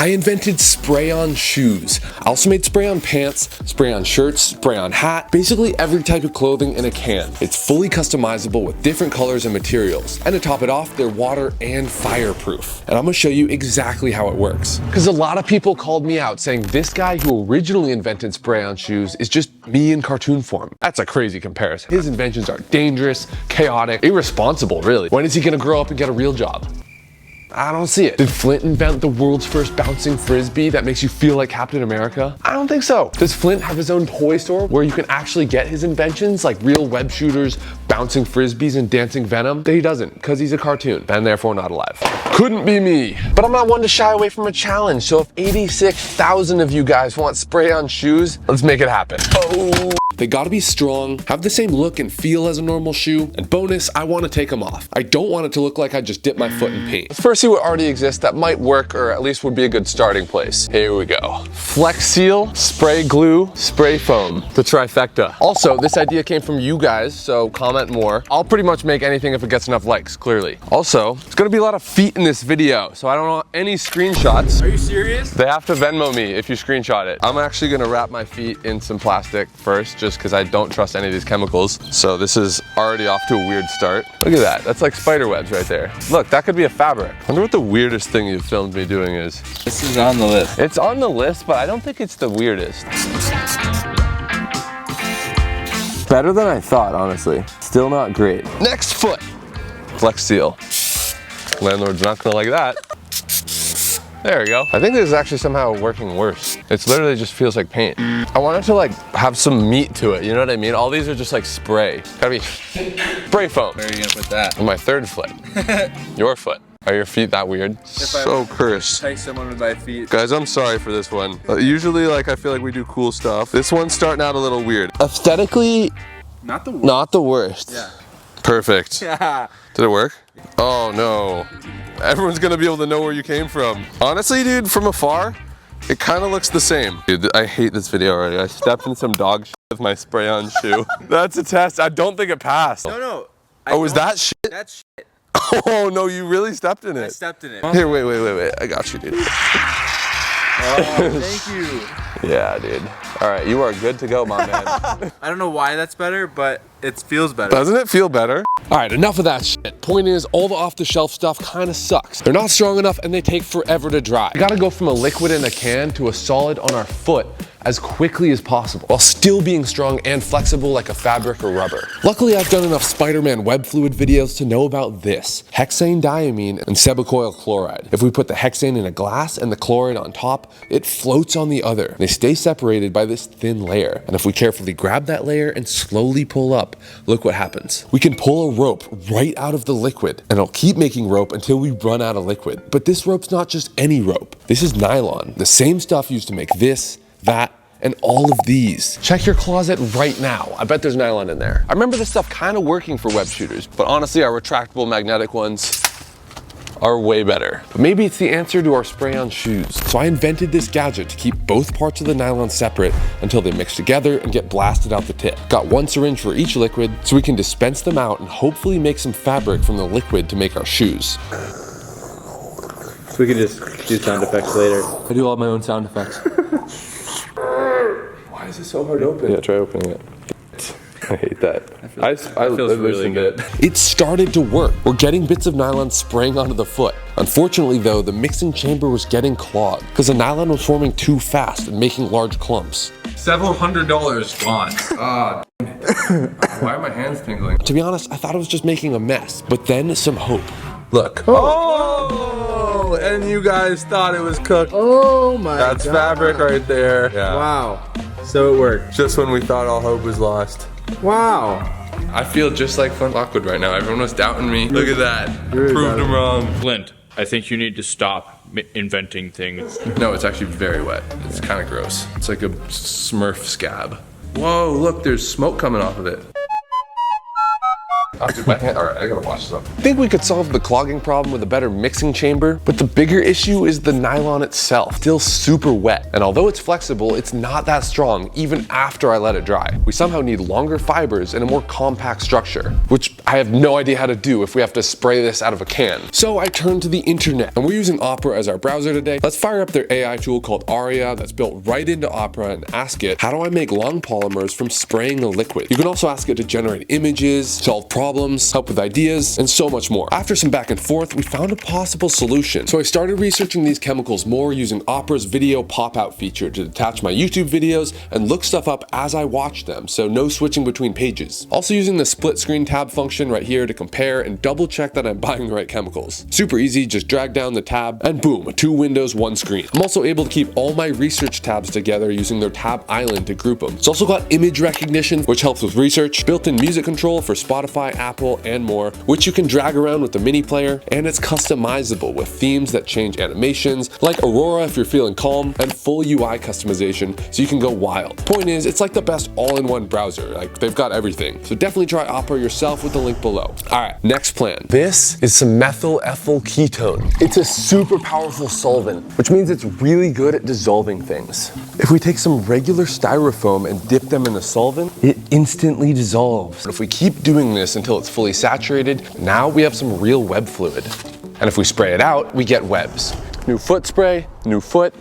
I invented spray-on shoes. I also made spray-on pants, spray-on shirts, spray-on hat, basically every type of clothing in a can. It's fully customizable with different colors and materials. And to top it off, they're water and fireproof. And I'm gonna show you exactly how it works. Because a lot of people called me out saying this guy who originally invented spray-on shoes is just me in cartoon form. That's a crazy comparison. His inventions are dangerous, chaotic, irresponsible, really. When is he gonna grow up and get a real job? I don't see it. Did Flint invent the world's first bouncing frisbee that makes you feel like Captain America? I don't think so. Does Flint have his own toy store where you can actually get his inventions like real web shooters, bouncing frisbees, and dancing venom? He doesn't, because he's a cartoon and therefore not alive. Couldn't be me. But I'm not one to shy away from a challenge, so if 86,000 of you guys want spray-on shoes, let's make it happen. Oh. They gotta be strong, have the same look and feel as a normal shoe, and bonus, I wanna take them off. I don't want it to look like I just dipped my foot in paint. Let's first see what already exists that might work, or at least would be a good starting place. Here we go. Flex Seal, spray glue, spray foam, the trifecta. Also, this idea came from you guys, so comment more. I'll pretty much make anything if it gets enough likes, clearly. Also, it's gonna be a lot of feet in this video, so I don't want any screenshots. Are you serious? They have to Venmo me if you screenshot it. I'm actually gonna wrap my feet in some plastic first, just because I don't trust any of these chemicals. So this is already off to a weird start. Look at that, that's like spider webs right there. Look, that could be a fabric. I wonder what the weirdest thing you've filmed me doing is. This is on the list. It's on the list, but I don't think it's the weirdest. Better than I thought, honestly. Still not great. Next foot. Flex Seal. Landlord's not gonna like that. There we go. I think this is actually somehow working worse. It's literally just feels like paint. I want it to like have some meat to it, you know what I mean? All these are just like spray. Gotta be spray foam. Where are you gonna put that? On my third foot. Your foot. Are your feet that weird? So cursed. Take someone with my feet. Guys, I'm sorry for this one. Usually like I feel like we do cool stuff. This one's starting out a little weird. Aesthetically, not the worst. Not the worst. Yeah. Perfect. Yeah. Did it work? Oh no. Everyone's gonna be able to know where you came from. Honestly, dude, from afar, it kind of looks the same. Dude, I hate this video already. I stepped in some dog shit with my spray-on shoe. That's a test. I don't think it passed. No. Oh, is that shit? That's shit. Oh no, you really stepped in it. I stepped in it. Here, wait. I got you, dude. Oh, thank you. Yeah, dude. All right, you are good to go, my man. I don't know why that's better, but it feels better. Doesn't it feel better? All right, enough of that shit. Point is, all the off-the-shelf stuff kind of sucks. They're not strong enough and they take forever to dry. You gotta go from a liquid in a can to a solid on our foot as quickly as possible, while still being strong and flexible like a fabric or rubber. Luckily, I've done enough Spider-Man web fluid videos to know about this: hexane diamine and sebacoyl chloride. If we put the hexane in a glass and the chloride on top, it floats on the other. They stay separated by this thin layer. And if we carefully grab that layer and slowly pull up, look what happens. We can pull a rope right out of the liquid, and it'll keep making rope until we run out of liquid. But this rope's not just any rope. This is nylon, the same stuff used to make this, that, and all of these. Check your closet right now. I bet there's nylon in there. I remember this stuff kind of working for web shooters, but honestly, our retractable magnetic ones are way better. But maybe it's the answer to our spray-on shoes. So I invented this gadget to keep both parts of the nylon separate until they mix together and get blasted out the tip. Got one syringe for each liquid, so we can dispense them out and hopefully make some fabric from the liquid to make our shoes. So we could just do sound effects later. I do all my own sound effects. Why is it so hard to open? Yeah, try opening it. I hate that. I feels really good. It started to work. We're getting bits of nylon spraying onto the foot. Unfortunately though, the mixing chamber was getting clogged because the nylon was forming too fast and making large clumps. Several $100s gone. Ah, why are my hands tingling? To be honest, I thought it was just making a mess, but then some hope. Look. Oh, and you guys thought it was cooked. Oh my God. That's fabric right there. Yeah. Wow. So it worked. Just when we thought all hope was lost. Wow. I feel just like Flint Lockwood right now. Everyone was doubting me. Look at that. Proved them wrong. Flint, I think you need to stop inventing things. No, it's actually very wet. It's kind of gross. It's like a Smurf scab. Whoa, look, there's smoke coming off of it. Dude, my hand. All right, I gotta wash this up. I think we could solve the clogging problem with a better mixing chamber, but the bigger issue is the nylon itself. Still super wet, and although it's flexible, it's not that strong even after I let it dry. We somehow need longer fibers and a more compact structure, which I have no idea how to do if we have to spray this out of a can. So I turned to the internet, and we're using Opera as our browser today. Let's fire up their AI tool called Aria that's built right into Opera and ask it, how do I make long polymers from spraying a liquid? You can also ask it to generate images, solve problems, help with ideas, and so much more. After some back and forth, we found a possible solution. So I started researching these chemicals more using Opera's video pop-out feature to detach my YouTube videos and look stuff up as I watch them, so no switching between pages. Also using the split screen tab function right here to compare and double check that I'm buying the right chemicals. Super easy, just drag down the tab and boom, 2 windows, 1 screen. I'm also able to keep all my research tabs together using their tab island to group them. It's also got image recognition, which helps with research, built-in music control for Spotify, Apple, and more, which you can drag around with the mini player, and it's customizable with themes that change animations, like Aurora if you're feeling calm, and full UI customization so you can go wild. Point is, it's like the best all-in-one browser. Like, they've got everything. So definitely try Opera yourself with the link below. All right, next plan. This is some methyl ethyl ketone. It's a super powerful solvent, which means it's really good at dissolving things. If we take some regular styrofoam and dip them in the solvent, it instantly dissolves. If we keep doing this until it's fully saturated, now we have some real web fluid. And if we spray it out, we get webs. New foot spray, new foot.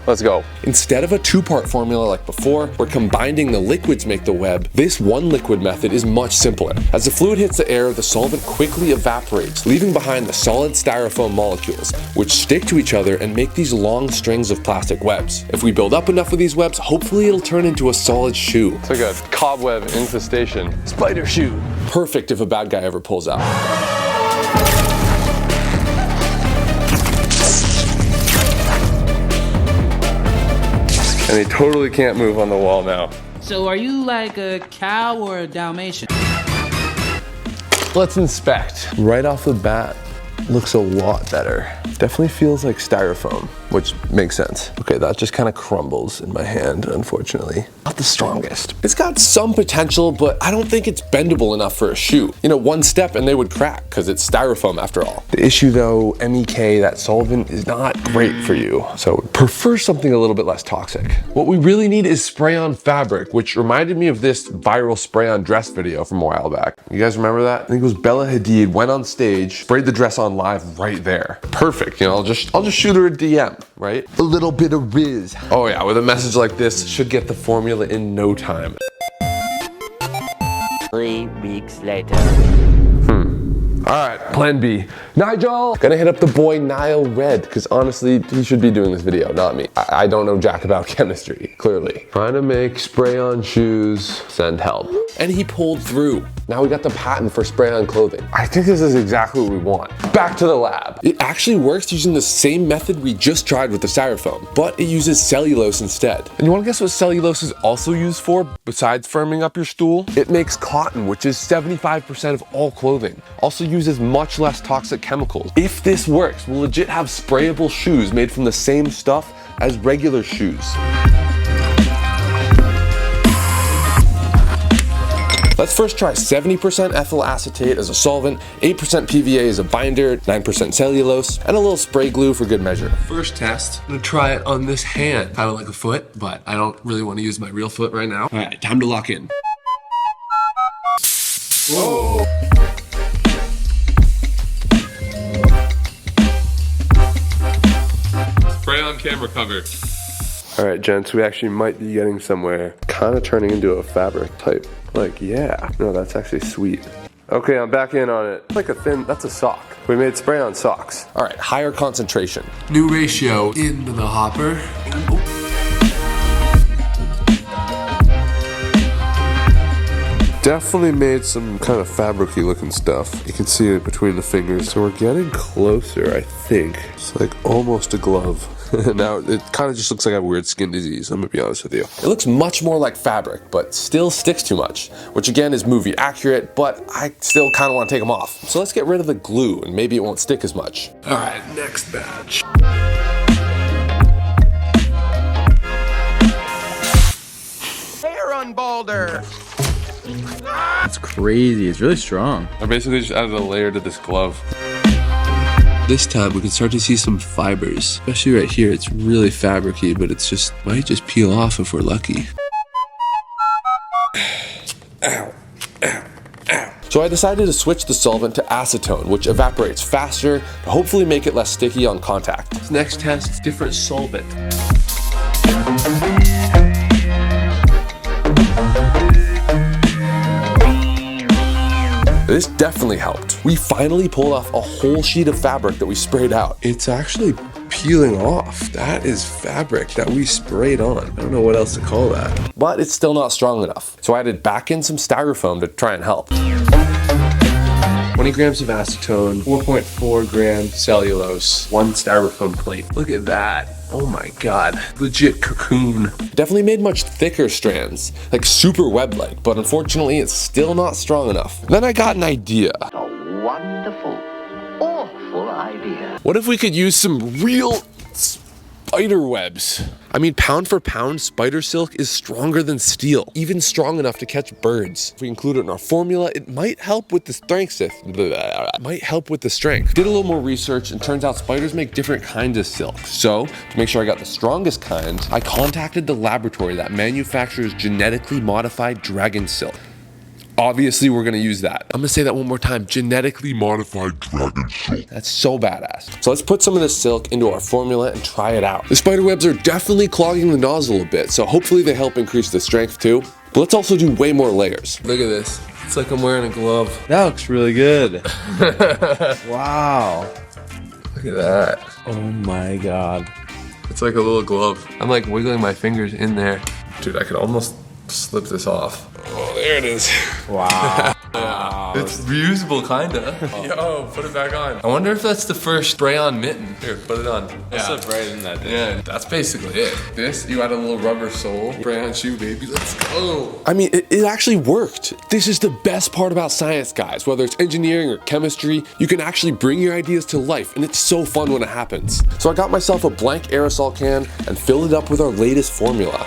Let's go. Instead of a 2-part formula like before, where combining the liquids make the web, this one liquid method is much simpler. As the fluid hits the air, the solvent quickly evaporates, leaving behind the solid styrofoam molecules, which stick to each other and make these long strings of plastic webs. If we build up enough of these webs, hopefully it'll turn into a solid shoe. It's like a cobweb infestation. Spider shoe. Perfect if a bad guy ever pulls out. And they totally can't move on the wall now. So are you like a cow or a Dalmatian? Let's inspect. Right off the bat, looks a lot better. Definitely feels like styrofoam, which makes sense. Okay, that just kind of crumbles in my hand, unfortunately. Not the strongest. It's got some potential, but I don't think it's bendable enough for a shoe. You know, one step and they would crack, because it's styrofoam after all. The issue though, MEK, that solvent, is not great for you. So prefer something a little bit less toxic. What we really need is spray-on fabric, which reminded me of this viral spray-on dress video from a while back. You guys remember that? I think it was Bella Hadid went on stage, sprayed the dress on live right there. Perfect. You know, I'll just shoot her a DM, right? A little bit of riz. Oh yeah, with a message like this, should get the formula in no time. 3 weeks later. All right, plan B. Nigel! Gonna hit up the boy Nile Red, because honestly, he should be doing this video, not me. I don't know jack about chemistry, clearly. Trying to make spray-on shoes, send help. And he pulled through. Now we got the patent for spray-on clothing. I think this is exactly what we want. Back to the lab. It actually works using the same method we just tried with the styrofoam, but it uses cellulose instead. And you wanna guess what cellulose is also used for, besides firming up your stool? It makes cotton, which is 75% of all clothing. Also uses much less toxic chemicals. If this works, we'll legit have sprayable shoes made from the same stuff as regular shoes. Let's first try 70% ethyl acetate as a solvent, 8% PVA as a binder, 9% cellulose, and a little spray glue for good measure. First test, I'm gonna try it on this hand. Kind of like a foot, but I don't really want to use my real foot right now. All right, time to lock in. Whoa. Spray on camera cover. All right, gents, we actually might be getting somewhere. Kind of turning into a fabric type. Like, yeah. No, that's actually sweet. Okay, I'm back in on it. It's like a thin, that's a sock. We made spray on socks. All right, higher concentration. New ratio into the hopper. Definitely made some kind of fabric-y looking stuff. You can see it between the fingers. So we're getting closer, I think. It's like almost a glove. Now, it kind of just looks like I have weird skin disease, I'm gonna be honest with you. It looks much more like fabric, but still sticks too much, which again is movie accurate, but I still kind of want to take them off. So let's get rid of the glue, and maybe it won't stick as much. All right, next batch. Hair on Balder. That's crazy. crazy. It's really strong. I basically just added a layer to this glove. This time we can start to see some fibers, especially right here. It's really fabricy, but it's just might just peel off if we're lucky. Ow, ow, ow. So I decided to switch the solvent to acetone, which evaporates faster to hopefully make it less sticky on contact. This next test, different solvent. This definitely helped. We finally pulled off a whole sheet of fabric that we sprayed out. It's actually peeling off. That is fabric that we sprayed on. I don't know what else to call that. But it's still not strong enough. So I added back in some styrofoam to try and help. 20 grams of acetone, 4.4 grams cellulose, 1 styrofoam plate. Look at that. Oh my God, legit cocoon. Definitely made much thicker strands, like super web-like, but unfortunately it's still not strong enough. Then I got an idea. A wonderful, awful idea. What if we could use some real spider webs? I mean, pound for pound, spider silk is stronger than steel, even strong enough to catch birds. If we include it in our formula, it might help with the strength. Did a little more research and turns out spiders make different kinds of silk. So, to make sure I got the strongest kind, I contacted the laboratory that manufactures genetically modified dragon silk. Obviously, we're gonna use that. I'm gonna say that one more time. Genetically modified dragon silk. That's so badass. So let's put some of this silk into our formula and try it out. The spider webs are definitely clogging the nozzle a bit, so hopefully they help increase the strength too. But let's also do way more layers. Look at this. It's like I'm wearing a glove. That looks really good. Wow. Look at that. Oh my God. It's like a little glove. I'm like wiggling my fingers in there. Dude, I could almost slip this off. Oh, there it is. Wow. It's reusable, kinda. Yo, put it back on. I wonder if that's the first spray-on mitten. Here, put it on. That's right in that. Yeah, that's basically it. This, you add a little rubber sole. Spray-on shoe, baby. Let's go. I mean, it actually worked. This is the best part about science, guys. Whether it's engineering or chemistry, you can actually bring your ideas to life, and it's so fun when it happens. So I got myself a blank aerosol can and filled it up with our latest formula.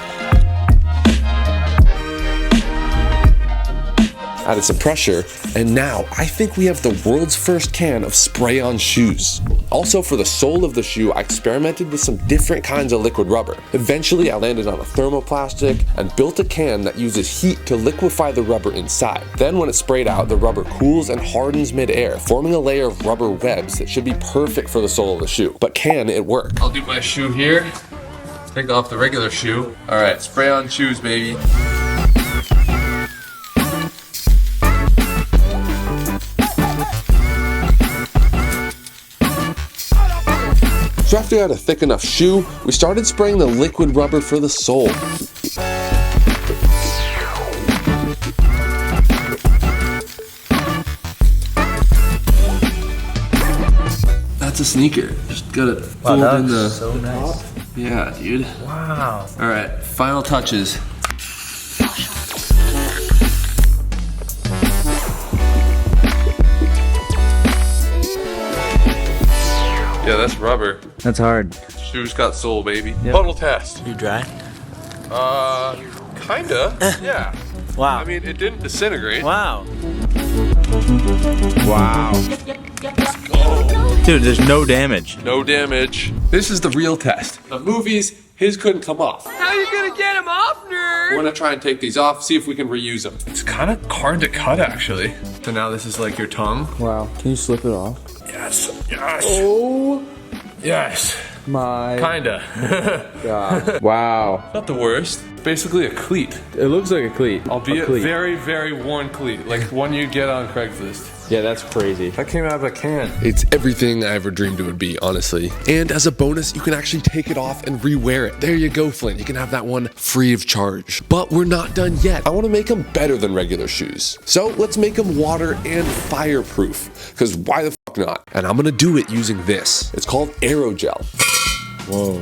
Added some pressure, and now I think we have the world's first can of spray-on shoes. Also, for the sole of the shoe, I experimented with some different kinds of liquid rubber. Eventually, I landed on a thermoplastic and built a can that uses heat to liquefy the rubber inside. Then when it's sprayed out, the rubber cools and hardens mid-air, forming a layer of rubber webs that should be perfect for the sole of the shoe. But can it work? I'll do my shoe here. Take off the regular shoe. All right, spray-on shoes, baby. So after I had a thick enough shoe, we started spraying the liquid rubber for the sole. That's a sneaker. Just gotta fold in the. So nice. Yeah, dude. Wow. All right, final touches. Yeah, that's rubber. That's hard. Shoes got sole, baby. Yep. Total test. You dry? Kinda. Yeah. Wow. I mean, it didn't disintegrate. Wow. Wow. Dude, there's no damage. No damage. This is the real test. The movies, his couldn't come off. How you gonna get him off, nerd? We're gonna try and take these off, see if we can reuse them. It's kind of hard to cut, actually. So now this is like your tongue. Wow. Can you slip it off? Yes. Yes. Oh Yes. my Kinda. God. Wow. Not the worst. Basically a cleat. It looks like a cleat. Albeit A cleat. very, very worn cleat. Like one you get on Craigslist. Yeah, that's crazy. That came out of a can. It's everything I ever dreamed it would be, honestly. And as a bonus, you can actually take it off and re-wear it. There you go, Flint. You can have that one free of charge. But we're not done yet. I want to make them better than regular shoes. So let's make them water and fireproof. Because why the fuck not? And I'm gonna do it using this. It's called aerogel. Whoa.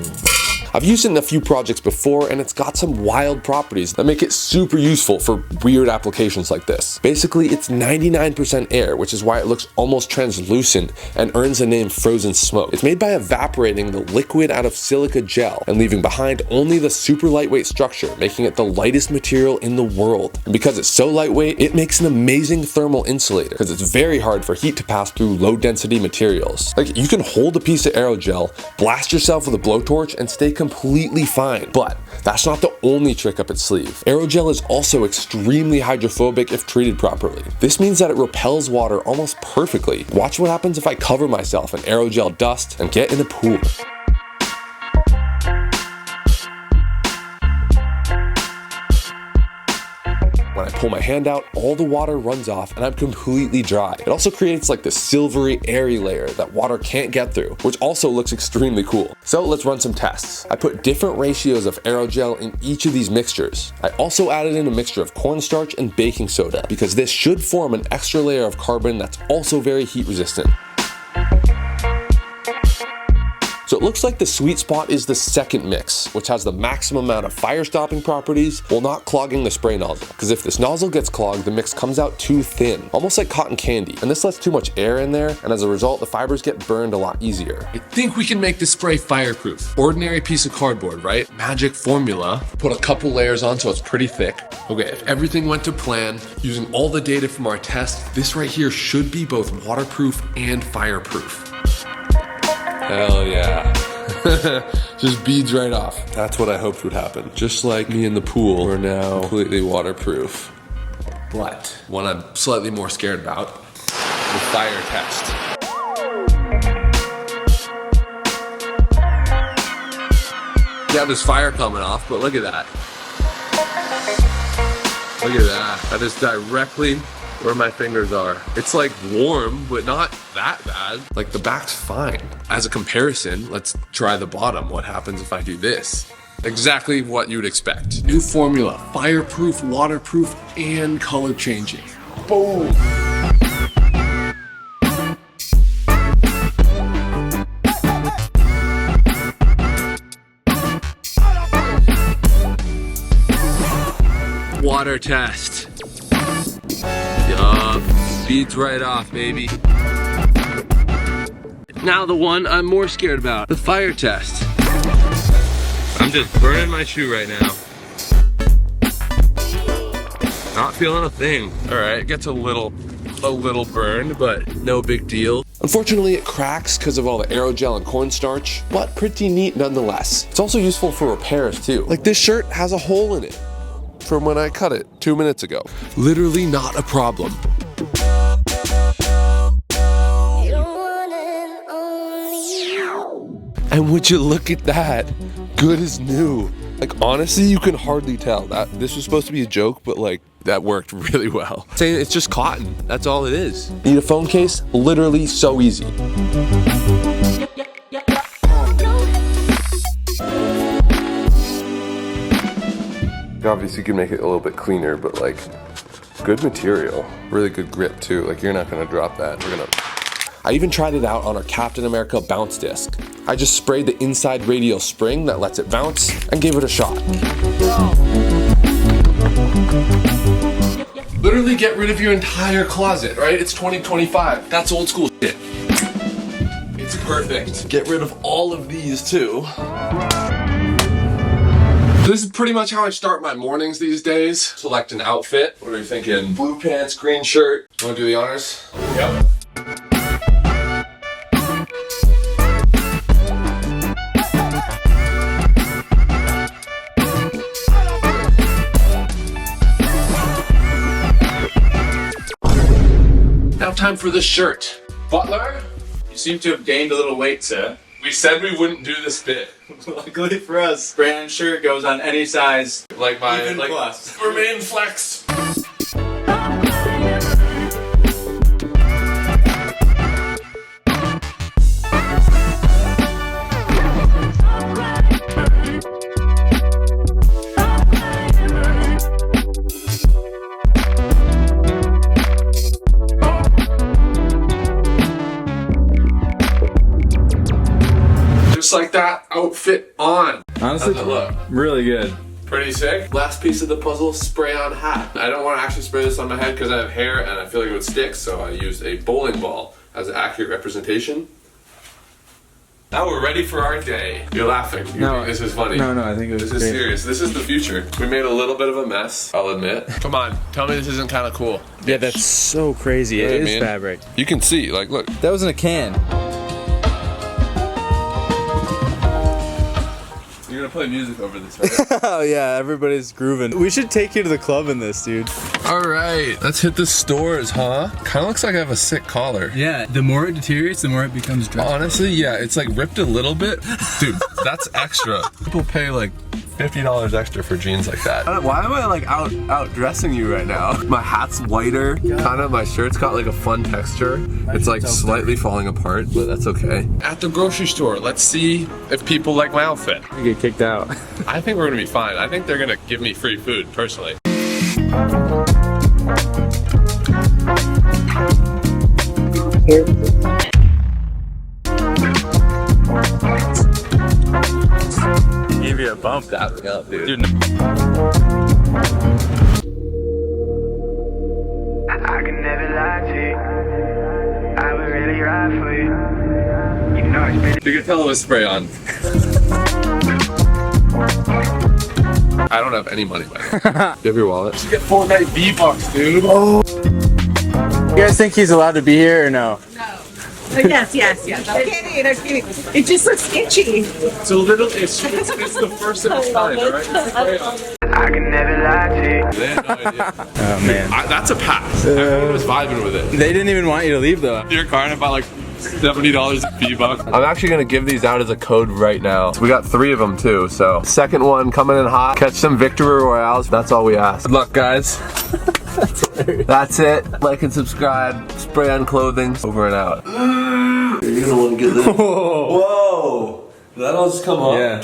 I've used it in a few projects before, and it's got some wild properties that make it super useful for weird applications like this. Basically, it's 99% air, which is why it looks almost translucent and earns the name frozen smoke. It's made by evaporating the liquid out of silica gel and leaving behind only the super lightweight structure, making it the lightest material in the world. And because it's so lightweight, it makes an amazing thermal insulator because it's very hard for heat to pass through low density materials. Like, you can hold a piece of aerogel, blast yourself with a blowtorch, and stay completely fine. But that's not the only trick up its sleeve. Aerogel is also extremely hydrophobic if treated properly. This means that it repels water almost perfectly. Watch what happens if I cover myself in aerogel dust and get in a pool. When I pull my hand out, all the water runs off and I'm completely dry. It also creates like this silvery, airy layer that water can't get through, which also looks extremely cool. So let's run some tests. I put different ratios of aerogel in each of these mixtures. I also added in a mixture of cornstarch and baking soda because this should form an extra layer of carbon that's also very heat resistant. So it looks like the sweet spot is the second mix, which has the maximum amount of fire stopping properties while not clogging the spray nozzle. Because if this nozzle gets clogged, the mix comes out too thin, almost like cotton candy. And this lets too much air in there, and as a result, the fibers get burned a lot easier. I think we can make this spray fireproof. Ordinary piece of cardboard, right? Magic formula. Put a couple layers on so it's pretty thick. Okay, if everything went to plan, using all the data from our test, this right here should be both waterproof and fireproof. Hell yeah. Just beads right off. That's what I hoped would happen. Just like me in the pool, we're now completely waterproof. But what I'm slightly more scared about, the fire test. Yeah, there's fire coming off, but look at that. Look at that. That is directly where my fingers are. It's like warm, but not that bad. Like the back's fine. As a comparison, let's try the bottom. What happens if I do this? Exactly what you'd expect. New formula, fireproof, waterproof, and color changing. Boom. Water test. Beads right off, baby. Now the one I'm more scared about, the fire test. I'm just burning my shoe right now. Not feeling a thing. All right, it gets a little burned, but no big deal. Unfortunately, it cracks because of all the aerogel and cornstarch, but pretty neat nonetheless. It's also useful for repairs too. Like this shirt has a hole in it from when I cut it 2 minutes ago. Literally not a problem. And would you look at that? Good as new. Like honestly, you can hardly tell that this was supposed to be a joke, but like that worked really well. Saying it's just cotton, that's all it is. Need a phone case? Literally so easy. Obviously you can make it a little bit cleaner, but like good material, really good grip too. Like you're not gonna drop that. I even tried it out on our Captain America bounce disc. I just sprayed the inside radial spring that lets it bounce and gave it a shot. Literally get rid of your entire closet, right? It's 2025. That's old school shit. It's perfect. Get rid of all of these too. This is pretty much how I start my mornings these days. Select an outfit. What are you thinking? Blue pants, green shirt. Want to do the honors? Yep. Now time for the shirt. Butler? You seem to have gained a little weight, sir. We said we wouldn't do this bit. Luckily for us, brand shirt goes on any size. Like my, even like, plus. Remain flex. Just like that outfit on. Honestly, How's it look? really good. Pretty sick. Last piece of the puzzle, spray on hat. I don't want to actually spray this on my head because I have hair and I feel like it would stick, so I used a bowling ball as an accurate representation. Now we're ready for our day. You're laughing. No, this is funny. No, I think it was This is great. serious. This is the future. We made a little bit of a mess, I'll admit. Come on, tell me this isn't kind of cool. Yeah, that's so crazy. You know It what I is mean? fabric. You can see, like, look. That was in a can. You're gonna play music over this, right? Oh yeah, everybody's grooving. We should take you to the club in this, dude. All right, let's hit the stores, huh? Kind of looks like I have a sick collar. Yeah, the more it deteriorates, the more it becomes dry. Honestly, yeah, it's like ripped a little bit. Dude, that's extra. People pay like $50 extra for jeans like that. Why am I like out dressing you right now? My hat's whiter, kind of, my shirt's got like a fun texture. It's like slightly falling apart, but that's okay. At the grocery store, let's see if people like my outfit. I get kicked out. I think we're gonna be fine. I think they're gonna give me free food, personally. Give you a bump. That up, dude. I can never lie to you. I would really ride for you. You know it's been. You can tell it was spray on. I don't have any money by the way. You have your wallet? You get Fortnite V-Bucks, dude. Oh. You guys think he's allowed to be here or no? Yes. I'm kidding. It just looks itchy. It's a little, it's the first of its kind, alright? Spray on. I can never lie to you. They had no idea. Oh man. That's a pass. Everyone was vibing with it. They didn't even want you to leave though. Your car and I bought like $70 V-Bucks. I'm actually gonna give these out as a code right now. So we got 3 of them too, so second one coming in hot. Catch some Victory Royales. That's all we ask. Good luck, guys. That's it. Like and subscribe. Spray on clothing. Over and out. You're gonna want to get this. Whoa! Did that all just come off? Yeah.